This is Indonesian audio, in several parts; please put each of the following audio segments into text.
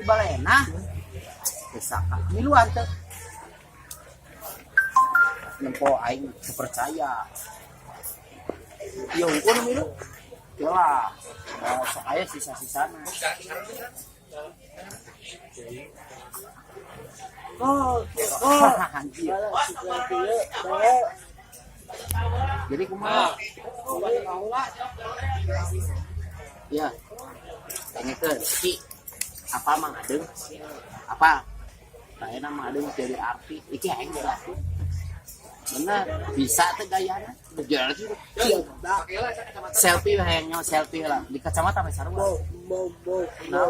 balena besaka miluan teh nempo aing percaya yo unggul milu lah saya sisa-sisana anjir jadi kumaha ya tanya ke si apa mang adeng apa saya nama adeng jadi arti iki aing lah bener bisa teh gayana bener sih selfie hayangnya selfie lah di kacamata mah sarua nah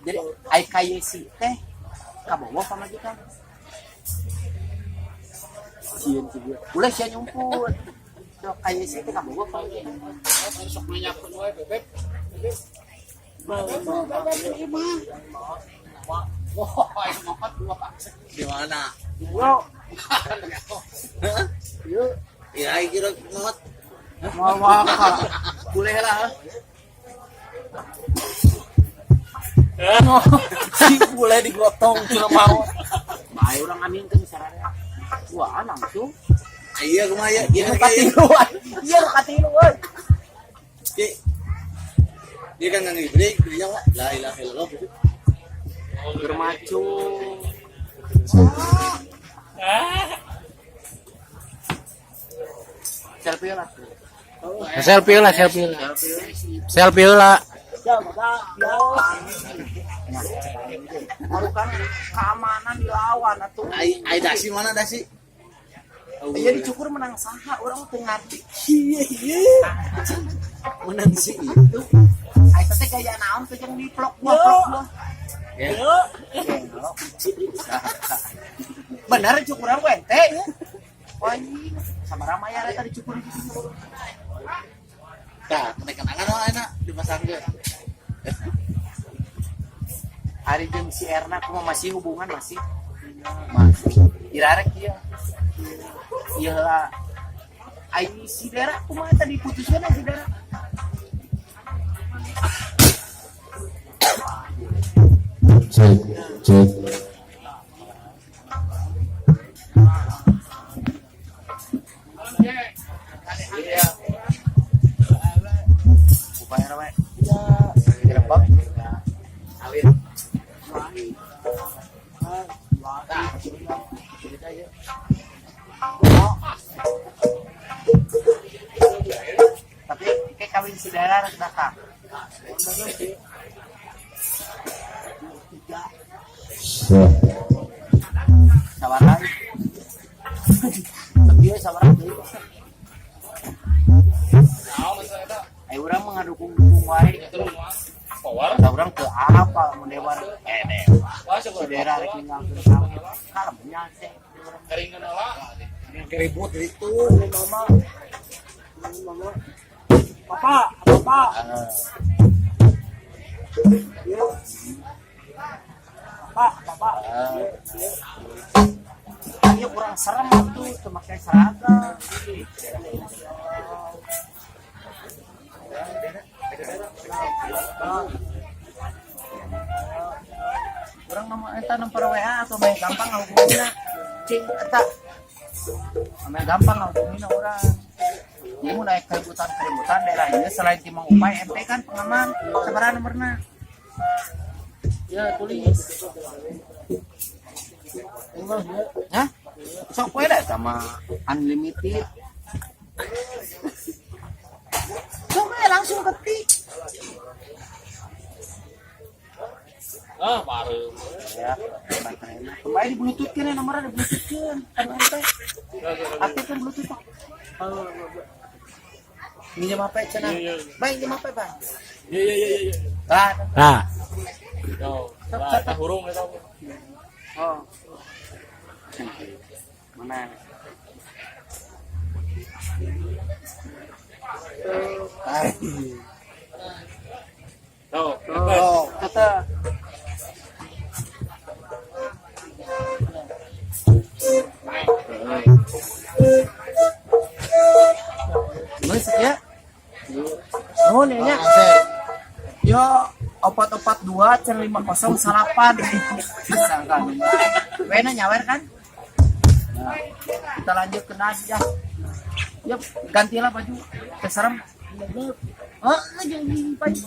jadi ai kayesi teh kabogoh pamajikan sieun cieu boleh sia nyumput do kayesi teh kabogoh pamajikan sok nanyakeun wae bebek wah ini mapat dua di mana yo yuk ya kira ngot mau boleh lah si boleh digotong cuma mau bae urang aminkeun sararea wah langsung iya kumaha ya ieu katiluan ieu katiluan dia kan nang break dia la ilaha illallah bermacu selfie lah selfie lah bukan keamanan dilawan atuh ai dasi mana dasi iya dicukur menang saha orang teu ngarti iya menang si itu ai teh gaya naon teh yang di-vlog gua yo benar cukuran wente wah ini sama ramaya reta dicukur di situ tah kenangan mah enak dipasang ge hari jeung si Erna kumaha masih hubungan masih irarek ieu ieu lah ai si Dera kumaha tadi putuskeun si Dera cek iya upaya rawe ya dirembak alir tapi kayak kawin saudara datang sabaran tapi sabaran ayo urang mengadukung wae power urang teu apa mun dewa dewa saudara rek ninggalkeun kami kalemnya teh keringan heula keribut itu mama papa Pak. Ini kurang serem tuh, pakai seragam. Kurang nama eta nomor WA atau main gampang ngahubungina. Cing eta. Main gampang ngahubungina orang. Dia mau naik keributan daerah ini selain Timang Upay ente kan pengaman sabaraha nomorna. Ya tulis. Ya, sok we dah sama unlimited. Sok we langsung ketik. Baru. Ya, kembali di bluetooth kan nomornya di bluetooth kan. Kan ente. Aktifkan bluetooth Pak. Minjem apa cenah? Baik, minjem apa, Bang? Iya. Nah. Yo, tak hurung eta. Oh. Mana? Kata. Masih ya? Oh, nya. Yo, 442 508 misalkan Wena nyawer kan. Nah, kita lanjut ke aja. Ya gantilah baju keserem. Oh, jadi baju